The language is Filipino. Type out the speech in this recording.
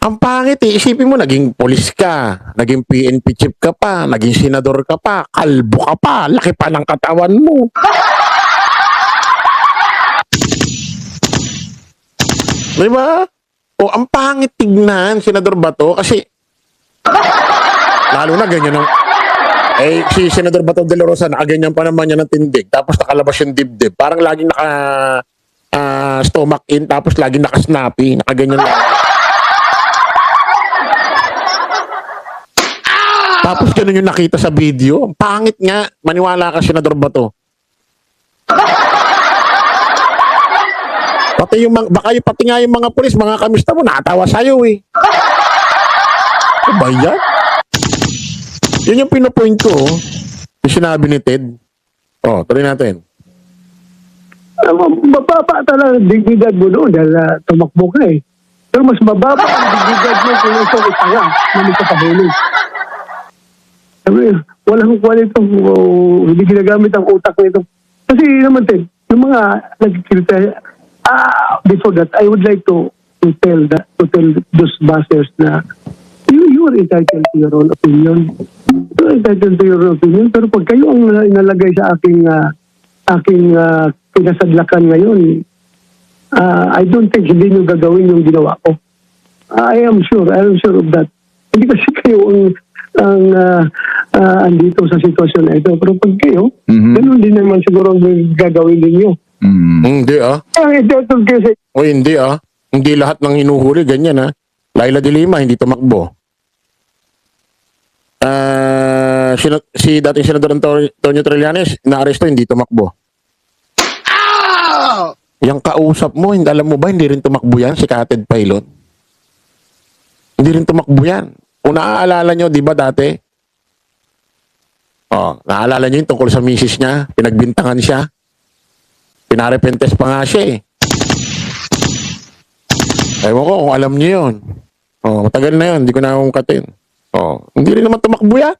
Ang pangit eh. Isipin mo, naging polis ka, naging PNP chief ka pa, naging senador ka pa, kalbo ka pa, laki pa ng katawan mo. Diba? O, ang pangit tignan, Senador Bato, kasi lalo na ganyan ang si Senador Bato de la Rosa, nakaganyan pa naman niya ng tindig, tapos nakalabas yung dibdib. Parang laging stomach in, tapos laging naka-snappy, nakaganyan lang. Tapos ganun yung nakita sa video. Ang pangit nga. Maniwala ka, Senador Bato. Pati nga yung mga pulis, mga kamista mo, nakatawa sa'yo eh. Ano ba yan? Yun yung pinopoint ko, yung sinabi ni Ted. Tuloy natin. Mababa talaga ang dignidad mo noon dahil tumakbo ka eh. Pero mas mababa ang dignidad mo kung ito ay tanga na nagkakahuli. Sabi, walang kwalito, hindi ginagamit ang utak nito. Kasi naman, Ted, yung mga nagkikita, before that, I would like to tell those bashers na you are entitled to your own opinion. You are entitled to your own opinion. Pero pag kayo ang inalagay sa aking pinasadlakan ngayon, I don't think hindi nyo gagawin yung ginawa ko. I am sure of that. Hindi kasi kayo ang andito sa sitwasyon na ito. Pero pag kayo, ganun din naman siguro ang gagawin ninyo. Hindi hindi Hindi lahat ng hinuhuli, ganyan ha. Laila de Lima, hindi tumakbo. Si dating Senador Antonio Trillanes, naaresto, hindi tumakbo. Yang kausap mo, alam mo ba, hindi rin tumakbo yan, si Kated Pilot. Hindi rin tumakbo yan. Kung naaalala nyo, di ba dati? Naaalala nyo yung tungkol sa misis niya, pinagbintangan siya. Pinarepentes pa nga siya eh. Ewan ko kung alam niyo yun. Matagal na yun, hindi ko na ungkatin. Hindi rin naman tumakbo yan.